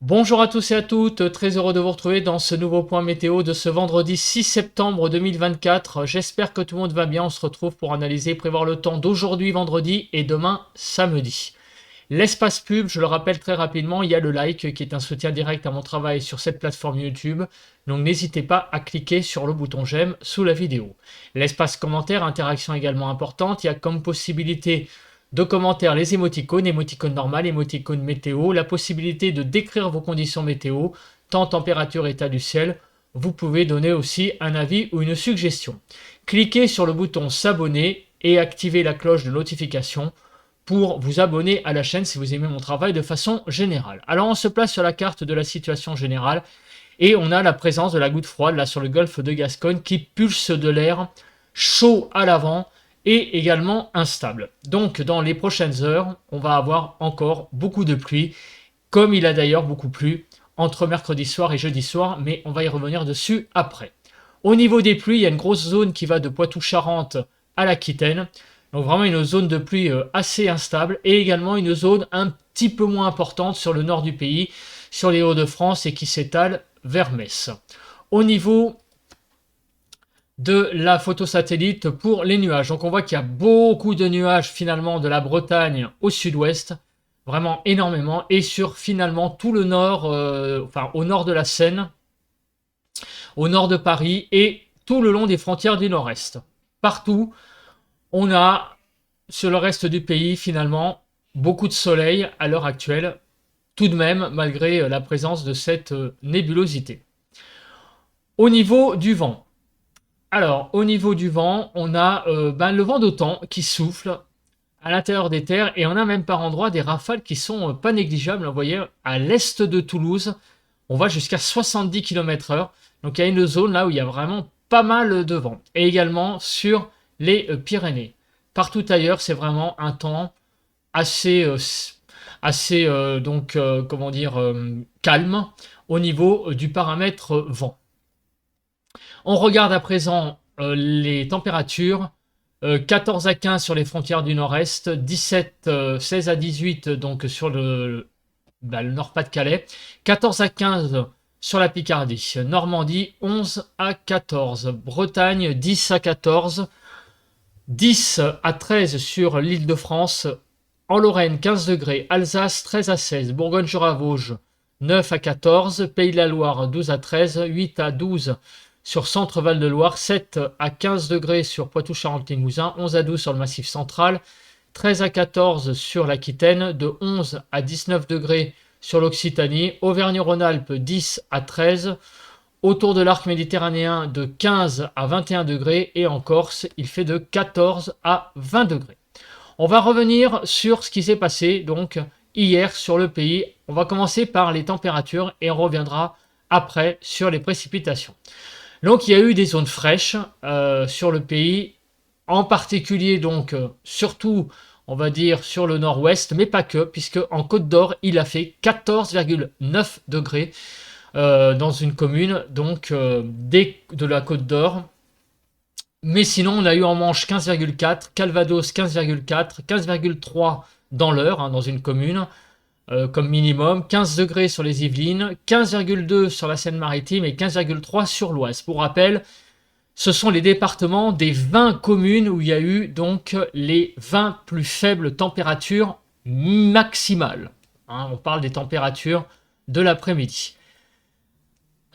Bonjour à tous et à toutes, très heureux de vous retrouver dans ce nouveau point météo de ce vendredi 6 septembre 2024. J'espère que tout le monde va bien, on se retrouve pour analyser et prévoir le temps d'aujourd'hui vendredi et demain samedi. L'espace pub, je le rappelle très rapidement, il y a le like qui est un soutien direct à mon travail sur cette plateforme YouTube. Donc n'hésitez pas à cliquer sur le bouton j'aime sous la vidéo. L'espace commentaire, interaction également importante, il y a comme possibilité de commentaires les émoticônes normales, émoticônes météo, la possibilité de décrire vos conditions météo, temps, température, état du ciel. Vous pouvez donner aussi un avis ou une suggestion. Cliquez sur le bouton s'abonner et activez la cloche de notification pour vous abonner à la chaîne si vous aimez mon travail de façon générale. Alors on se place sur la carte de la situation générale et on a la présence de la goutte froide là sur le golfe de Gascogne qui pulse de l'air chaud à l'avant et également instable. Donc dans les prochaines heures, on va avoir encore beaucoup de pluie, comme il a d'ailleurs beaucoup plu entre mercredi soir et jeudi soir, mais on va y revenir dessus après. Au niveau des pluies, il y a une grosse zone qui va de Poitou-Charentes à l'Aquitaine, donc vraiment une zone de pluie assez instable, et également une zone un petit peu moins importante sur le nord du pays, sur les Hauts-de-France, et qui s'étale vers Metz. Au niveau de la photo satellite pour les nuages. Donc on voit qu'il y a beaucoup de nuages finalement de la Bretagne au sud-ouest, vraiment énormément, et sur finalement tout le nord, enfin au nord de la Seine, au nord de Paris et tout le long des frontières du nord-est. Partout, on a sur le reste du pays finalement beaucoup de soleil à l'heure actuelle, tout de même malgré la présence de cette nébulosité. Au niveau du vent, alors, au niveau du vent, on a le vent d'OTAN qui souffle à l'intérieur des terres et on a même par endroits des rafales qui sont pas négligeables. Vous voyez, à l'est de Toulouse, on va jusqu'à 70 km/h. Donc il y a une zone là où il y a vraiment pas mal de vent. Et également sur les Pyrénées. Partout ailleurs, c'est vraiment un temps assez, calme au niveau du paramètre vent. On regarde à présent les températures. 14 à 15 sur les frontières du nord-est, 16 à 18 donc sur le Nord-Pas-de-Calais, 14 à 15 sur la Picardie, Normandie 11 à 14, Bretagne 10 à 14, 10 à 13 sur l'Île-de-France, en Lorraine 15 degrés, Alsace 13 à 16, Bourgogne-Jura-Vosges 9 à 14, Pays de la Loire 12 à 13, 8 à 12 sur Centre-Val de Loire, 7 à 15 degrés sur Poitou-Charentes-Limousin, 11 à 12 sur le Massif central, 13 à 14 sur l'Aquitaine, de 11 à 19 degrés sur l'Occitanie, Auvergne-Rhône-Alpes 10 à 13, autour de l'arc méditerranéen de 15 à 21 degrés et en Corse, il fait de 14 à 20 degrés. On va revenir sur ce qui s'est passé donc hier sur le pays. On va commencer par les températures et on reviendra après sur les précipitations. Donc il y a eu des zones fraîches sur le pays, en particulier donc surtout on va dire sur le nord-ouest, mais pas que, puisque en Côte d'Or il a fait 14,9 degrés dans une commune donc de la Côte d'Or. Mais sinon on a eu en Manche 15,4, Calvados 15,4, 15,3 dans l'Eure, dans une commune comme minimum, 15 degrés sur les Yvelines, 15,2 sur la Seine-Maritime et 15,3 sur l'Oise. Pour rappel, ce sont les départements des 20 communes où il y a eu donc les 20 plus faibles températures maximales. On parle des températures de l'après-midi.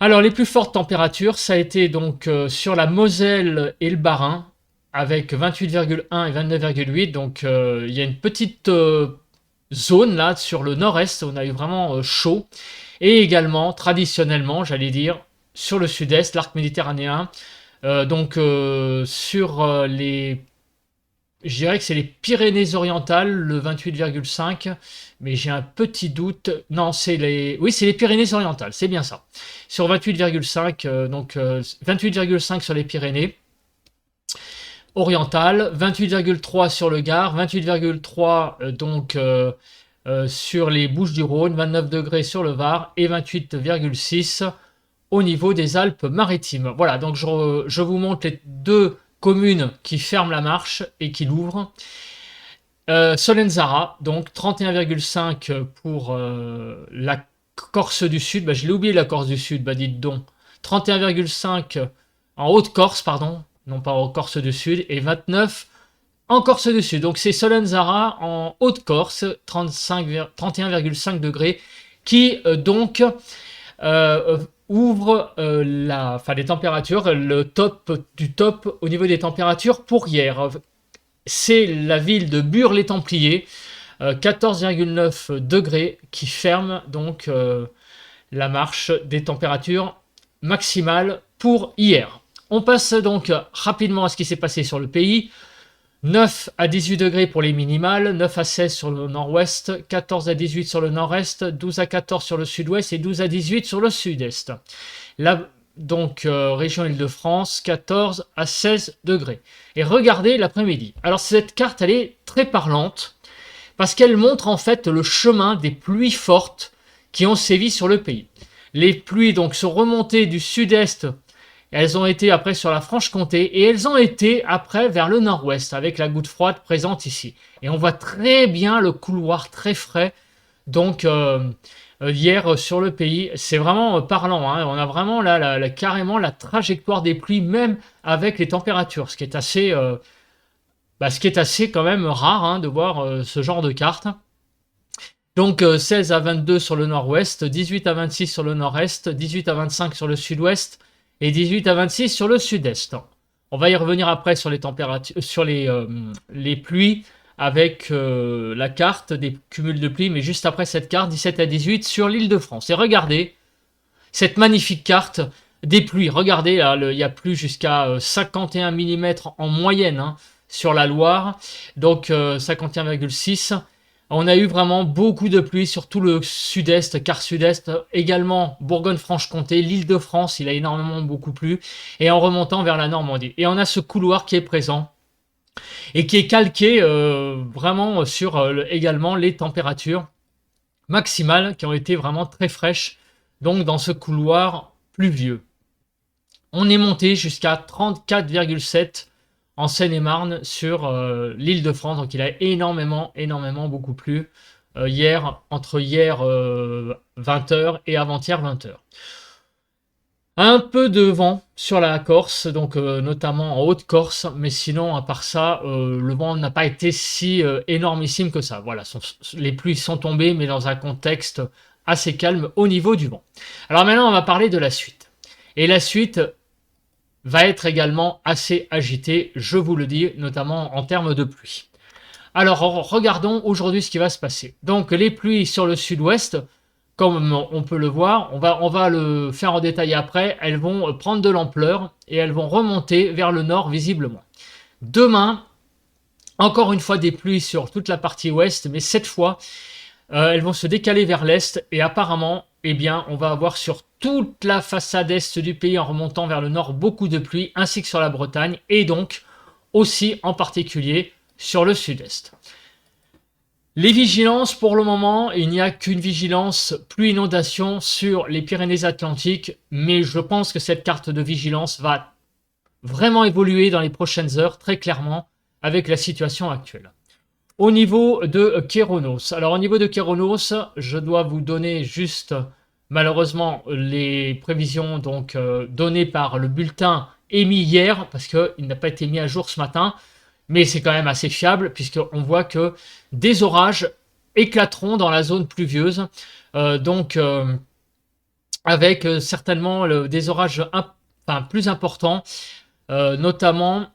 Alors les plus fortes températures, ça a été donc sur la Moselle et le Bas-Rhin, avec 28,1 et 29,8. Donc il y a une petite zone là sur le nord-est, on a eu vraiment chaud. Et également, traditionnellement, j'allais dire, sur le sud-est, l'arc méditerranéen. Sur les... Je dirais que c'est les Pyrénées-Orientales, le 28,5, mais j'ai un petit doute. Non, c'est les... Oui, c'est les Pyrénées-Orientales, c'est bien ça. Sur 28,5, 28,5 sur les Pyrénées orientales, 28,3 sur le Gard, 28,3 sur les Bouches-du-Rhône, 29 degrés sur le Var et 28,6 au niveau des Alpes-Maritimes. Voilà, donc je vous montre les deux communes qui ferment la marche et qui l'ouvrent. Solenzara, donc 31,5 pour la Corse du Sud, bah, je l'ai oublié la Corse du Sud, bah dites donc. 31,5 en Haute-Corse, pardon, non pas en Corse du Sud, et 29 en Corse du Sud. Donc c'est Solenzara en Haute-Corse, 31,5 degrés, qui donc ouvre les températures, le top du top au niveau des températures pour hier. C'est la ville de Bure-les-Templiers, 14,9 degrés, qui ferme donc la marche des températures maximales pour hier. On passe donc rapidement à ce qui s'est passé sur le pays. 9 à 18 degrés pour les minimales, 9 à 16 sur le nord-ouest, 14 à 18 sur le nord-est, 12 à 14 sur le sud-ouest et 12 à 18 sur le sud-est. Là, donc, région Île-de-France, 14 à 16 degrés. Et regardez l'après-midi. Alors, cette carte, elle est très parlante parce qu'elle montre en fait le chemin des pluies fortes qui ont sévi sur le pays. Les pluies donc sont remontées du sud-est. Elles ont été après sur la Franche-Comté et elles ont été après vers le nord-ouest avec la goutte froide présente ici. Et on voit très bien le couloir très frais donc hier sur le pays. C'est vraiment parlant, hein. On a vraiment là, carrément la trajectoire des pluies même avec les températures, ce qui est assez, quand même rare, hein, de voir ce genre de carte. Donc 16 à 22 sur le nord-ouest, 18 à 26 sur le nord-est, 18 à 25 sur le sud-ouest et 18 à 26 sur le sud-est. On va y revenir après sur les températures, sur les pluies avec la carte des cumuls de pluie, mais juste après cette carte, 17 à 18 sur l'Île-de-France. Et regardez cette magnifique carte des pluies. Regardez, là, il y a plu jusqu'à 51 mm en moyenne, hein, sur la Loire, donc 51,6. On a eu vraiment beaucoup de pluie sur tout le sud-est, quart sud-est, également Bourgogne-Franche-Comté, l'Île-de-France, il a énormément beaucoup plu, et en remontant vers la Normandie. Et on a ce couloir qui est présent, et qui est calqué vraiment sur également les températures maximales, qui ont été vraiment très fraîches, donc dans ce couloir pluvieux. On est monté jusqu'à 34,7 en Seine-et-Marne sur l'Île-de-France, donc il a énormément beaucoup plu entre hier 20h et avant-hier 20h. Un peu de vent sur la Corse, donc notamment en Haute-Corse, mais sinon à part ça, le vent n'a pas été si énormissime que ça. Voilà, les pluies sont tombées, mais dans un contexte assez calme au niveau du vent. Alors maintenant, on va parler de la suite. Et la suite va être également assez agité, je vous le dis, notamment en termes de pluie. Alors, regardons aujourd'hui ce qui va se passer. Donc, les pluies sur le sud-ouest, comme on peut le voir, on va le faire en détail après, elles vont prendre de l'ampleur et elles vont remonter vers le nord visiblement. Demain, encore une fois des pluies sur toute la partie ouest, mais cette fois, elles vont se décaler vers l'est et apparemment, eh bien, on va avoir sur toute la façade est du pays en remontant vers le nord beaucoup de pluie, ainsi que sur la Bretagne et donc aussi en particulier sur le sud-est. Les vigilances, pour le moment, il n'y a qu'une vigilance pluie-inondation sur les Pyrénées-Atlantiques, mais je pense que cette carte de vigilance va vraiment évoluer dans les prochaines heures, très clairement, avec la situation actuelle. Au niveau de Kéronos, alors au niveau de Kéronos, je dois vous donner juste, malheureusement, les prévisions donc données par le bulletin émis hier, parce qu'il n'a pas été mis à jour ce matin, mais c'est quand même assez fiable, puisqu'on voit que des orages éclateront dans la zone pluvieuse, avec certainement des orages plus importants, notamment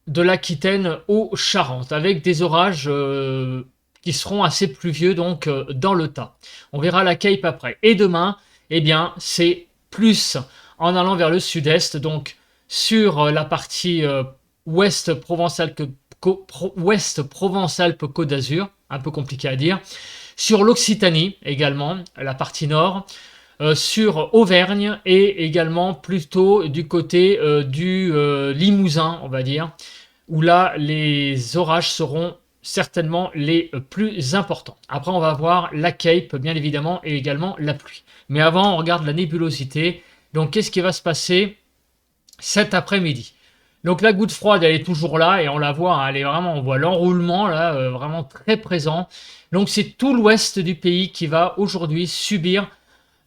de l'Aquitaine aux Charentes, avec des orages qui seront assez pluvieux donc dans le tas. On verra la Cape après. Et demain, eh bien, c'est plus en allant vers le sud-est, donc sur la partie ouest Provence-Alpes-Côte d'Azur, un peu compliqué à dire, sur l'Occitanie également, la partie nord, sur Auvergne et également plutôt du côté du Limousin, on va dire, où là les orages seront certainement les plus importants. Après on va voir la Cape bien évidemment et également la pluie. Mais avant on regarde la nébulosité. Donc qu'est-ce qui va se passer cet après-midi? Donc la goutte froide elle est toujours là et on la voit, hein, elle est vraiment, on voit l'enroulement là vraiment très présent. Donc c'est tout l'ouest du pays qui va aujourd'hui subir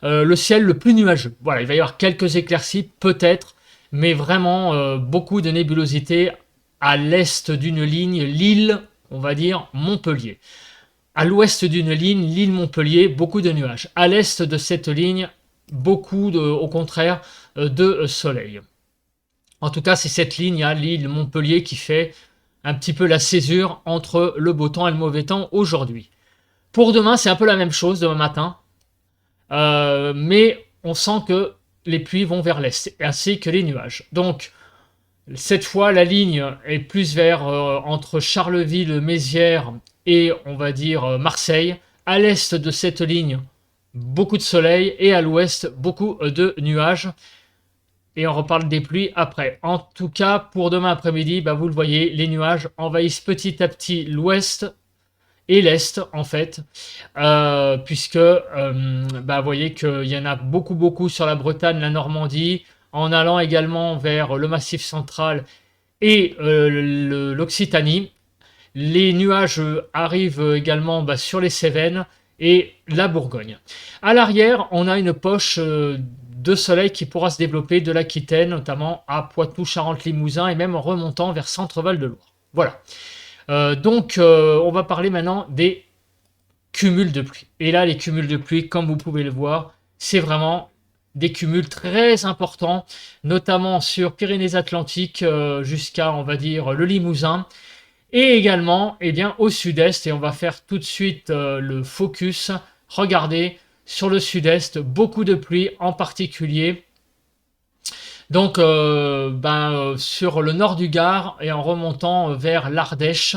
le ciel le plus nuageux. Voilà, il va y avoir quelques éclaircies, peut-être, mais vraiment beaucoup de nébulosité à l'est d'une ligne, l'île, on va dire, Montpellier. À l'ouest d'une ligne, l'île Montpellier, beaucoup de nuages. À l'est de cette ligne, au contraire, de soleil. En tout cas, c'est cette ligne, hein, l'île Montpellier, qui fait un petit peu la césure entre le beau temps et le mauvais temps aujourd'hui. Pour demain, c'est un peu la même chose, demain matin. Mais on sent que les pluies vont vers l'est, ainsi que les nuages. Donc, cette fois, la ligne est plus vers entre Charleville, Mézières et, on va dire, Marseille. À l'est de cette ligne, beaucoup de soleil, et à l'ouest, beaucoup de nuages. Et on reparle des pluies après. En tout cas, pour demain après-midi, vous le voyez, les nuages envahissent petit à petit l'ouest et l'est, en fait, puisque vous voyez qu'il y en a beaucoup sur la Bretagne, la Normandie, en allant également vers le Massif central et l'Occitanie. Les nuages arrivent également sur les Cévennes et la Bourgogne. À l'arrière, on a une poche de soleil qui pourra se développer de l'Aquitaine, notamment à Poitou, Charente, Limousin, et même en remontant vers Centre-Val de Loire. Voilà. Donc, on va parler maintenant des cumuls de pluie. Et là, les cumuls de pluie, comme vous pouvez le voir, c'est vraiment des cumuls très importants, notamment sur Pyrénées-Atlantiques jusqu'à, on va dire, le Limousin, et également au sud-est. Et on va faire tout de suite le focus. Regardez, sur le sud-est, beaucoup de pluie, en particulier donc sur le nord du Gard et en remontant vers l'Ardèche.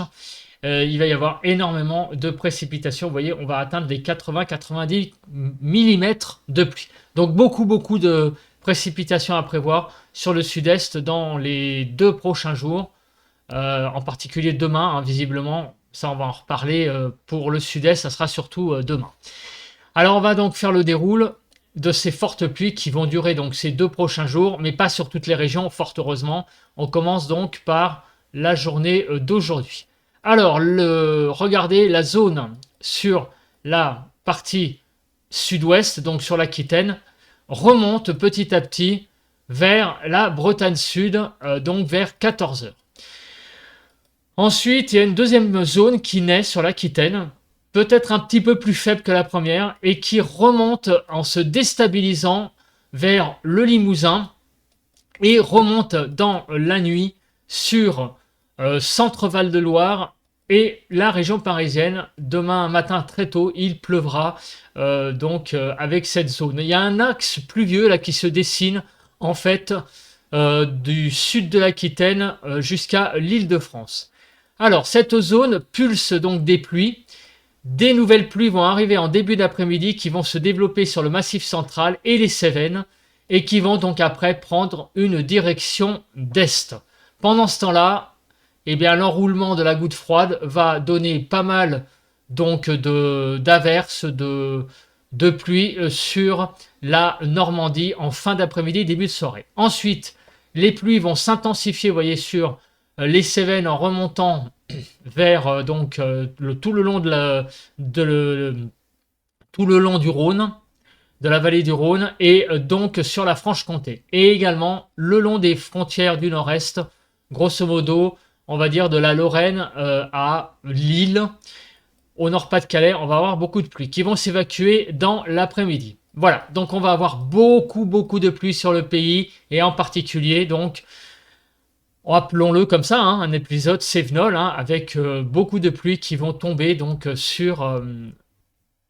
Il va y avoir énormément de précipitations. Vous voyez, on va atteindre les 80-90 mm de pluie. Donc beaucoup de précipitations à prévoir sur le sud-est dans les 2 prochains jours. En particulier demain, hein, visiblement, ça on va en reparler. Pour le sud-est, ça sera surtout demain. Alors on va donc faire le déroule de ces fortes pluies qui vont durer donc ces 2 prochains jours, mais pas sur toutes les régions, fort heureusement. On commence donc par la journée d'aujourd'hui. Alors, regardez la zone sur la partie sud-ouest, donc sur l'Aquitaine, remonte petit à petit vers la Bretagne Sud, donc vers 14 h. Ensuite, il y a une deuxième zone qui naît sur l'Aquitaine, peut-être un petit peu plus faible que la première, et qui remonte en se déstabilisant vers le Limousin et remonte dans la nuit sur Centre-Val de Loire et la région parisienne. Demain matin très tôt, il pleuvra avec cette zone. Il y a un axe pluvieux là qui se dessine en fait du sud de l'Aquitaine jusqu'à l'Île-de-France. Alors cette zone pulse donc des pluies. Des nouvelles pluies vont arriver en début d'après-midi qui vont se développer sur le Massif central et les Cévennes et qui vont donc après prendre une direction d'est. Pendant ce temps-là, l'enroulement de la goutte froide va donner pas mal donc d'averses, de pluie sur la Normandie en fin d'après-midi, début de soirée. Ensuite, les pluies vont s'intensifier, vous voyez, sur les Cévennes en remontant vers tout le long du Rhône, de la vallée du Rhône, et donc sur la Franche-Comté. Et également le long des frontières du nord-est, grosso modo, on va dire de la Lorraine à Lille, au Nord-Pas-de-Calais, on va avoir beaucoup de pluie qui vont s'évacuer dans l'après-midi. Voilà, donc on va avoir beaucoup de pluie sur le pays, et en particulier, donc, appelons-le comme ça, hein, un épisode Cévenol, hein, avec beaucoup de pluie qui vont tomber donc sur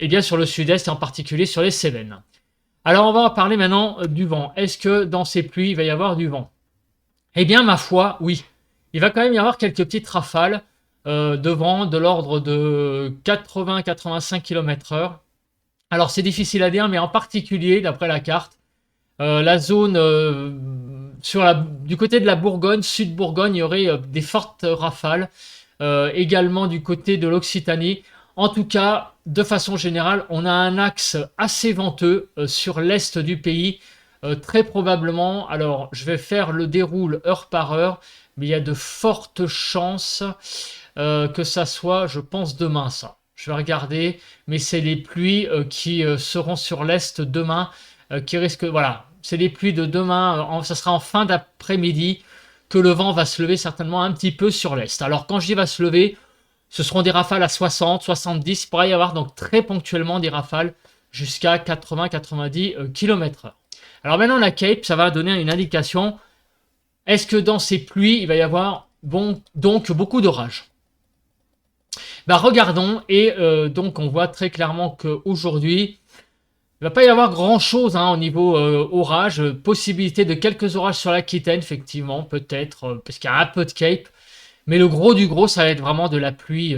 le sud-est, et en particulier sur les Cévennes. Alors on va parler maintenant du vent. Est-ce que dans ces pluies, il va y avoir du vent? Eh bien, ma foi, oui. Il va quand même y avoir quelques petites rafales de vent de l'ordre de 80-85 km/h. Alors c'est difficile à dire, mais en particulier, d'après la carte, la zone du côté de la Bourgogne, sud-Bourgogne, il y aurait des fortes rafales. Également du côté de l'Occitanie. En tout cas, de façon générale, on a un axe assez venteux sur l'est du pays. Très probablement, alors je vais faire le déroule heure par heure, mais il y a de fortes chances que ça soit, je pense, demain ça. je vais regarder, mais c'est les pluies qui seront sur l'est demain, qui risquent, voilà, c'est les pluies de demain, ça sera en fin d'après-midi que le vent va se lever certainement un petit peu sur l'est. Alors quand je dis va se lever, ce seront des rafales à 60, 70, il pourrait y avoir donc très ponctuellement des rafales jusqu'à 80-90 km/h. Alors maintenant la Cape, ça va donner une indication. Est-ce que dans ces pluies, il va y avoir donc beaucoup d'orages? Bah, regardons, et donc on voit très clairement qu'aujourd'hui, il ne va pas y avoir grand-chose au niveau orage. Possibilité de quelques orages sur l'Aquitaine, effectivement, peut-être, parce qu'il y a un peu de Cape. Mais le gros du gros, ça va être vraiment de la pluie,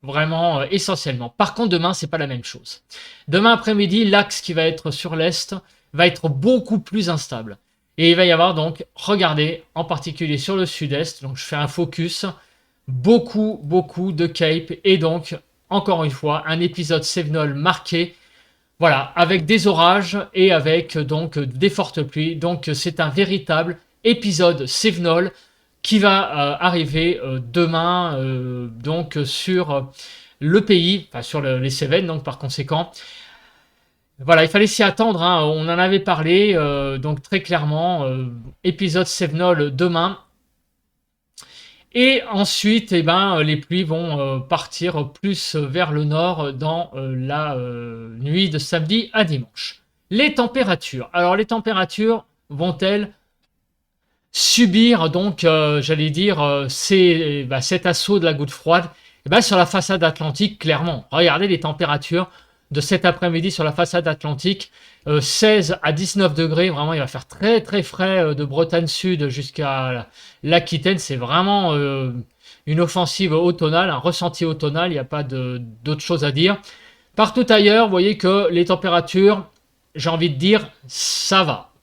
vraiment essentiellement. Par contre, demain, c'est pas la même chose. Demain après-midi, l'axe qui va être sur l'est va être beaucoup plus instable. Et il va y avoir donc, regardez, en particulier sur le sud-est, donc je fais un focus, beaucoup de Cape, et donc, encore une fois, un épisode Sevenol marqué, voilà, avec des orages et avec donc des fortes pluies. Donc c'est un véritable épisode Sevenol qui va arriver demain donc sur le pays, enfin sur les Cévennes, donc par conséquent. Voilà, il fallait s'y attendre, on en avait parlé, donc très clairement, épisode Sevenol demain. Et ensuite, eh ben, les pluies vont partir plus vers le nord dans la nuit de samedi à dimanche. Les températures. Alors, les températures vont-elles subir, donc, j'allais dire, cet assaut de la goutte froide? Eh ben, sur la façade atlantique, clairement. Regardez les températures de cet après-midi sur la façade atlantique. 16 à 19 degrés, vraiment il va faire très frais de Bretagne Sud jusqu'à l'Aquitaine. C'est vraiment une offensive automnale, un ressenti automnal, il n'y a pas d'autre chose à dire. Partout ailleurs, vous voyez que les températures, j'ai envie de dire, ça va.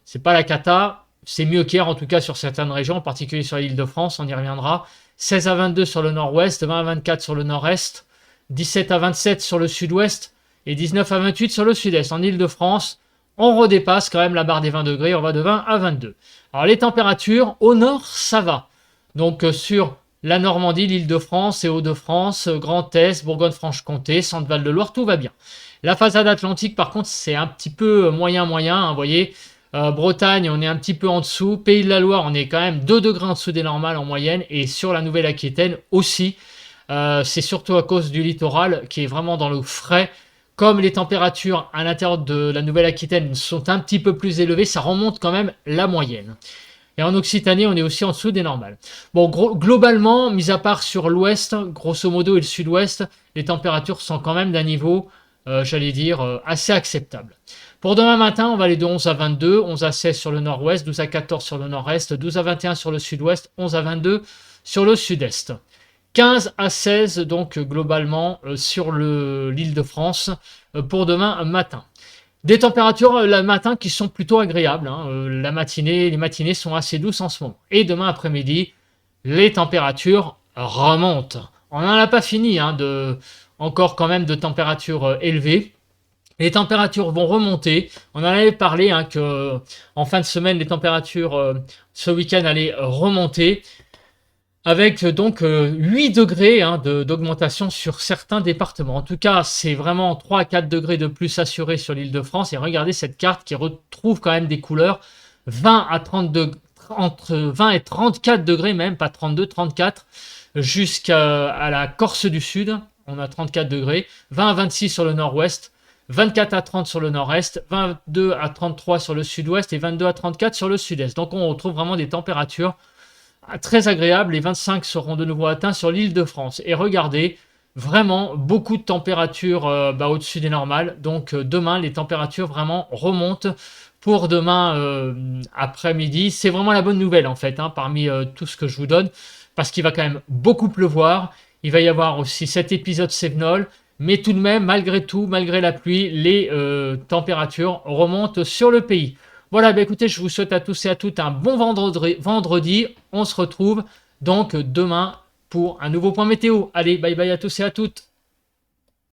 C'est pas la cata, c'est mieux qu'hier en tout cas sur certaines régions, en particulier sur l'île de France, on y reviendra. 16 à 22 sur le nord-ouest, 20 à 24 sur le nord-est, 17 à 27 sur le sud-ouest et 19 à 28 sur le sud-est. En Île-de-France, on redépasse quand même la barre des 20 degrés, on va de 20 à 22. Alors les températures, au nord, ça va. Donc sur la Normandie, l'Île-de-France et Hauts-de-France, Grand Est, Bourgogne-Franche-Comté, Centre-Val de Loire, tout va bien. La façade atlantique, par contre, c'est un petit peu moyen, vous voyez. Bretagne, on est un petit peu en dessous. Pays de la Loire, on est quand même 2 degrés en dessous des normales en moyenne. Et sur la Nouvelle-Aquitaine aussi. C'est surtout à cause du littoral qui est vraiment dans le frais. Comme les températures à l'intérieur de la Nouvelle-Aquitaine sont un petit peu plus élevées, ça remonte quand même la moyenne. Et en Occitanie, on est aussi en dessous des normales. Bon, globalement, mis à part sur l'ouest, grosso modo, et le sud-ouest, les températures sont quand même d'un niveau, j'allais dire, assez acceptable. Pour demain matin, on va aller de 11 à 22, 11 à 16 sur le nord-ouest, 12 à 14 sur le nord-est, 12 à 21 sur le sud-ouest, 11 à 22 sur le sud-est. 15 à 16 donc globalement sur l'île de France pour demain matin. Des températures le matin qui sont plutôt agréables. Les matinées sont assez douces en ce moment. Et demain après-midi, les températures remontent. On n'en a pas fini encore quand même de températures élevées. Les températures vont remonter. On en avait parlé que en fin de semaine, les températures ce week-end allaient remonter. Avec donc 8 degrés d'augmentation sur certains départements. En tout cas, c'est vraiment 3 à 4 degrés de plus assurés sur l'île de France. Et regardez cette carte qui retrouve quand même des couleurs. 20 à 32, entre 20 et 34 degrés même, pas 32, 34, jusqu'à la Corse du Sud. On a 34 degrés. 20 à 26 sur le nord-ouest. 24 à 30 sur le nord-est. 22 à 33 sur le sud-ouest. Et 22 à 34 sur le sud-est. Donc on retrouve vraiment des températures très agréable, les 25 seront de nouveau atteints sur l'île de France. Et regardez, vraiment beaucoup de températures au-dessus des normales. Donc demain, les températures vraiment remontent pour demain après-midi. C'est vraiment la bonne nouvelle en fait, parmi tout ce que je vous donne, parce qu'il va quand même beaucoup pleuvoir. Il va y avoir aussi cet épisode Sevenol, mais tout de même, malgré tout, malgré la pluie, les températures remontent sur le pays. Voilà, écoutez, je vous souhaite à tous et à toutes un bon vendredi. On se retrouve donc demain pour un nouveau point météo. Allez, bye bye à tous et à toutes.